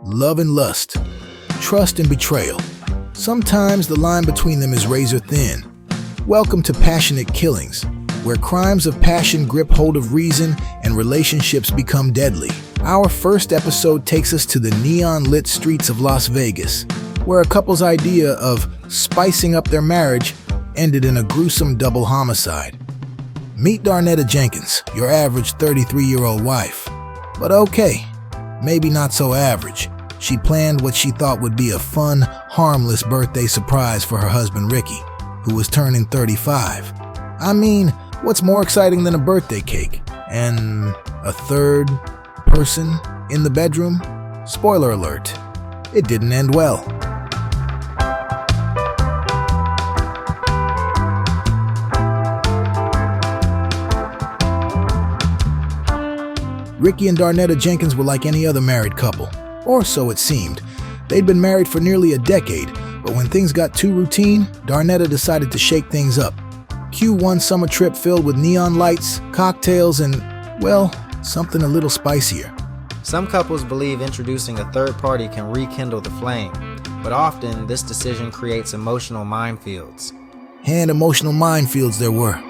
Love and lust, trust and betrayal. Sometimes the line between them is razor thin. Welcome to Passionate Killings, where crimes of passion grip hold of reason and relationships become deadly. Our first episode takes us to the neon-lit streets of Las Vegas, where a couple's idea of spicing up their marriage ended in a gruesome double homicide. Meet Darnetta Jenkins, your average 33-year-old wife. But okay, maybe not so average. She planned what she thought would be a fun, harmless birthday surprise for her husband Ricky, who was turning 35. I mean, what's more exciting than a birthday cake? And a third person in the bedroom? Spoiler alert, it didn't end well. Ricky and Darnetta Jenkins were like any other married couple, or so it seemed. They'd been married for nearly a decade, but when things got too routine, Darnetta decided to shake things up. Cue one summer trip filled with neon lights, cocktails, and, well, something a little spicier. Some couples believe introducing a third party can rekindle the flame, but often this decision creates emotional minefields. And emotional minefields there were.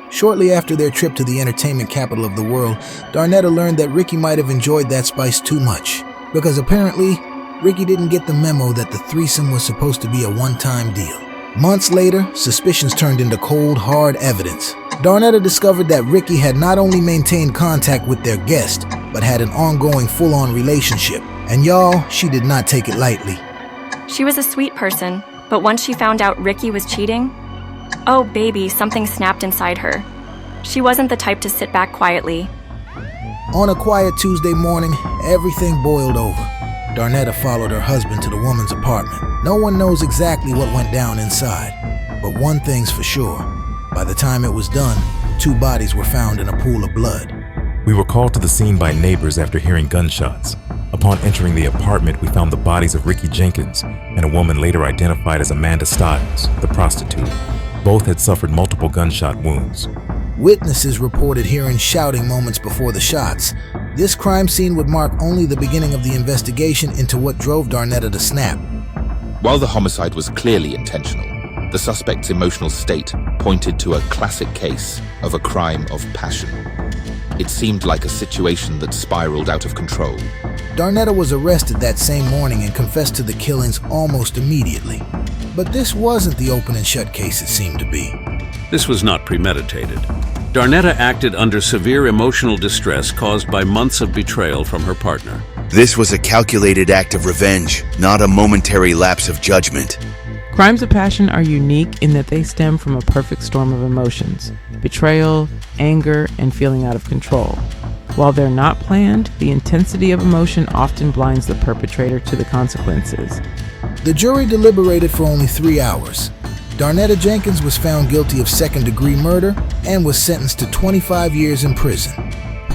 Shortly after their trip to the entertainment capital of the world, Darnetta learned that Ricky might have enjoyed that spice too much, because apparently, Ricky didn't get the memo that the threesome was supposed to be a one-time deal. Months later, suspicions turned into cold, hard evidence. Darnetta discovered that Ricky had not only maintained contact with their guest, but had an ongoing full-on relationship. And y'all, she did not take it lightly. She was a sweet person, but once she found out Ricky was cheating, oh baby, something snapped inside her. She wasn't the type to sit back quietly. On a quiet Tuesday morning, everything boiled over. Darnetta followed her husband to the woman's apartment. No one knows exactly what went down inside, but one thing's for sure. By the time it was done, 2 bodies were found in a pool of blood. We were called to the scene by neighbors after hearing gunshots. Upon entering the apartment, we found the bodies of Ricky Jenkins and a woman later identified as Amanda Stiles, the prostitute. Both had suffered multiple gunshot wounds. Witnesses reported hearing shouting moments before the shots. This crime scene would mark only the beginning of the investigation into what drove Darnetta to snap. While the homicide was clearly intentional, the suspect's emotional state pointed to a classic case of a crime of passion. It seemed like a situation that spiraled out of control. Darnetta was arrested that same morning and confessed to the killings almost immediately. But this wasn't the open and shut case it seemed to be. This was not premeditated. Darnetta acted under severe emotional distress caused by months of betrayal from her partner. This was a calculated act of revenge, not a momentary lapse of judgment. Crimes of passion are unique in that they stem from a perfect storm of emotions: betrayal, anger, and feeling out of control. While they're not planned, the intensity of emotion often blinds the perpetrator to the consequences. The jury deliberated for only 3 hours. Darnetta Jenkins was found guilty of second-degree murder and was sentenced to 25 years in prison.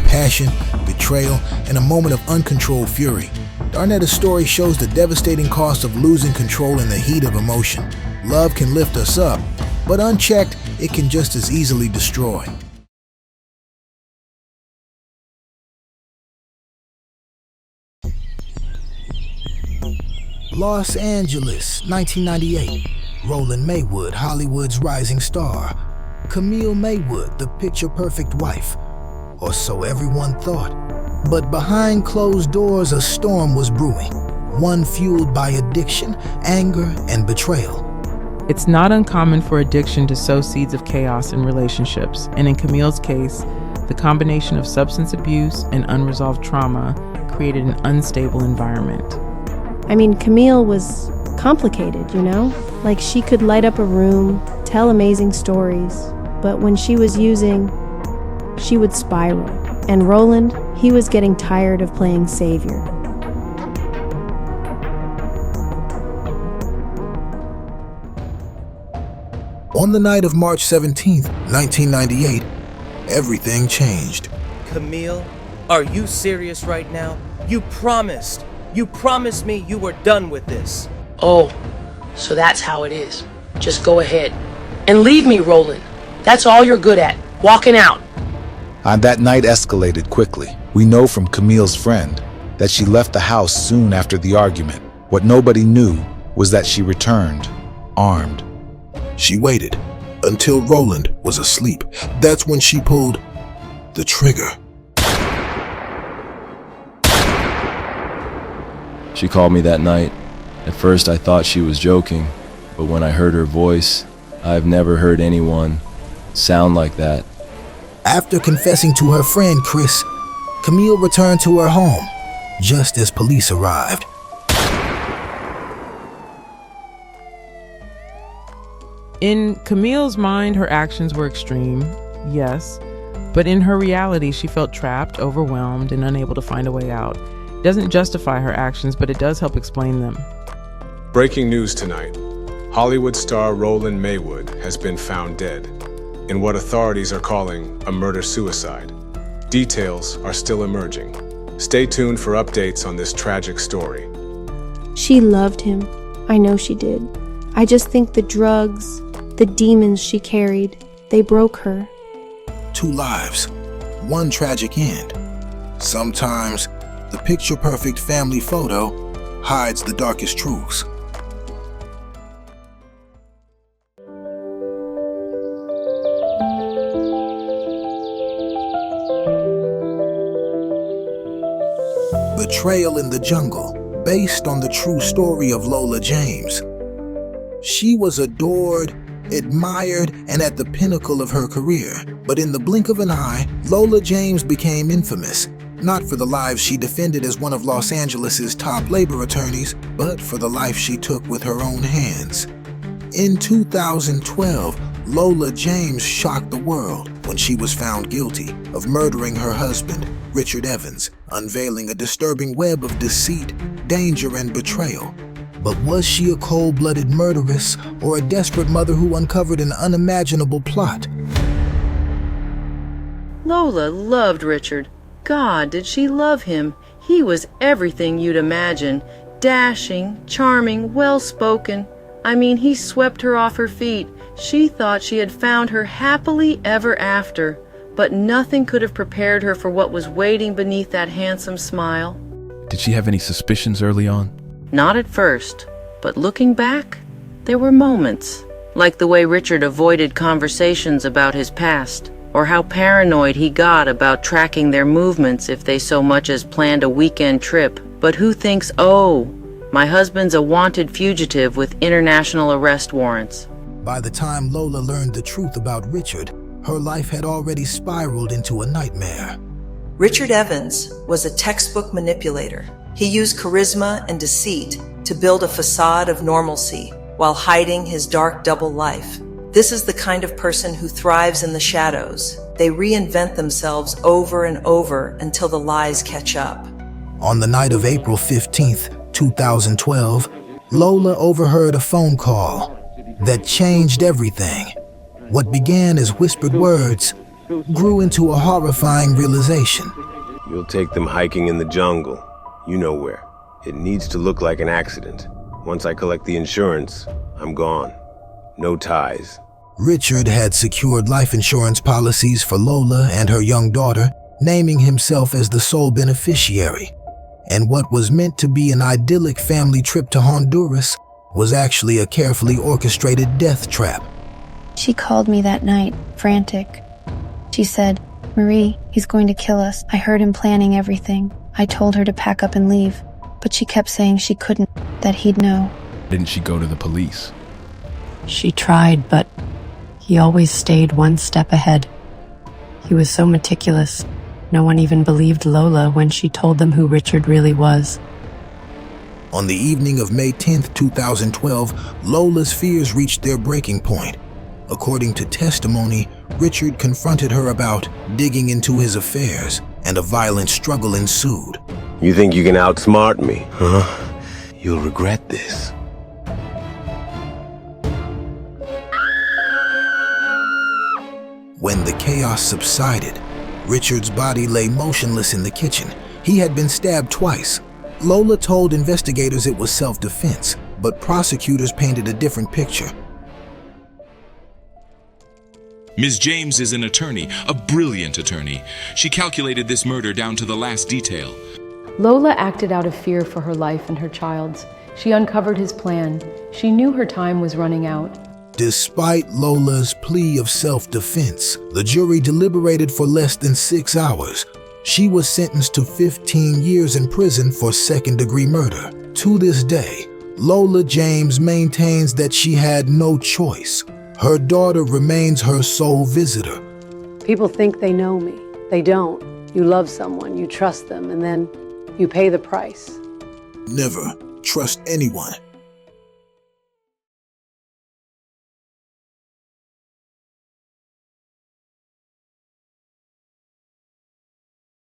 Passion, betrayal, and a moment of uncontrolled fury. Darnetta's story shows the devastating cost of losing control in the heat of emotion. Love can lift us up, but unchecked, it can just as easily destroy. Los Angeles, 1998. Roland Maywood, Hollywood's rising star. Camille Maywood, the picture-perfect wife. Or so everyone thought. But behind closed doors, a storm was brewing. One fueled by addiction, anger, and betrayal. It's not uncommon for addiction to sow seeds of chaos in relationships, and in Camille's case, the combination of substance abuse and unresolved trauma created an unstable environment. I mean, Camille was complicated, you know? Like, she could light up a room, tell amazing stories, but when she was using, she would spiral. And Roland, he was getting tired of playing savior. On the night of March 17th, 1998, everything changed. Camille, are you serious right now? You promised. You promised me you were done with this. Oh, so that's how it is. Just go ahead. And leave me, Roland. That's all you're good at, walking out. That night escalated quickly. We know from Camille's friend that she left the house soon after the argument. What nobody knew was that she returned, armed. She waited until Roland was asleep. That's when she pulled the trigger. She called me that night. At first I thought she was joking, but when I heard her voice, I've never heard anyone sound like that. After confessing to her friend Chris, Camille returned to her home just as police arrived. In Camille's mind, her actions were extreme, yes, but in her reality, she felt trapped, overwhelmed, and unable to find a way out. It doesn't justify her actions, but it does help explain them. Breaking news tonight. Hollywood star Roland Maywood has been found dead in what authorities are calling a murder-suicide. Details are still emerging. Stay tuned for updates on this tragic story. She loved him. I know she did. I just think the drugs, the demons she carried, they broke her. 2 lives, 1 tragic end. Sometimes the picture-perfect family photo hides the darkest truths. Betrayal in the Jungle, based on the true story of Lola James. She was adored, admired, and at the pinnacle of her career. But in the blink of an eye, Lola James became infamous, not for the lives she defended as one of Los Angeles' top labor attorneys, but for the life she took with her own hands. In 2012, Lola James shocked the world when she was found guilty of murdering her husband, Richard Evans, unveiling a disturbing web of deceit, danger, and betrayal. But was she a cold-blooded murderess or a desperate mother who uncovered an unimaginable plot? Lola loved Richard. God, did she love him. He was everything you'd imagine. Dashing, charming, well-spoken. I mean, he swept her off her feet. She thought she had found her happily ever after, but nothing could have prepared her for what was waiting beneath that handsome smile. Did she have any suspicions early on? Not at first, but looking back, there were moments, like the way Richard avoided conversations about his past, or how paranoid he got about tracking their movements if they so much as planned a weekend trip. But who thinks, oh, my husband's a wanted fugitive with international arrest warrants? By the time Lola learned the truth about Richard, her life had already spiraled into a nightmare. Richard Evans was a textbook manipulator. He used charisma and deceit to build a facade of normalcy while hiding his dark double life. This is the kind of person who thrives in the shadows. They reinvent themselves over and over until the lies catch up. On the night of April 15th, 2012, Lola overheard a phone call that changed everything. What began as whispered words grew into a horrifying realization. You'll take them hiking in the jungle. You know where. It needs to look like an accident. Once I collect the insurance, I'm gone. No ties. Richard had secured life insurance policies for Lola and her young daughter, naming himself as the sole beneficiary. And what was meant to be an idyllic family trip to Honduras was actually a carefully orchestrated death trap. She called me that night, frantic. She said, "Marie, he's going to kill us. I heard him planning everything." I told her to pack up and leave, but she kept saying she couldn't, that he'd know. Didn't she go to the police? She tried, but he always stayed one step ahead. He was so meticulous. No one even believed Lola when she told them who Richard really was. On the evening of May 10th, 2012, Lola's fears reached their breaking point. According to testimony, Richard confronted her about digging into his affairs, and a violent struggle ensued. You think you can outsmart me, huh? You'll regret this. When the chaos subsided, Richard's body lay motionless in the kitchen. He had been stabbed twice, Lola told investigators it was self-defense, but prosecutors painted a different picture. Ms. James is an attorney, a brilliant attorney. She calculated this murder down to the last detail. Lola acted out of fear for her life and her child's. She uncovered his plan. She knew her time was running out. Despite Lola's plea of self-defense, the jury deliberated for less than 6 hours. She was sentenced to 15 years in prison for second-degree murder. To this day, Lola James maintains that she had no choice. Her daughter remains her sole visitor. People think they know me. They don't. You love someone, you trust them, and then you pay the price. Never trust anyone.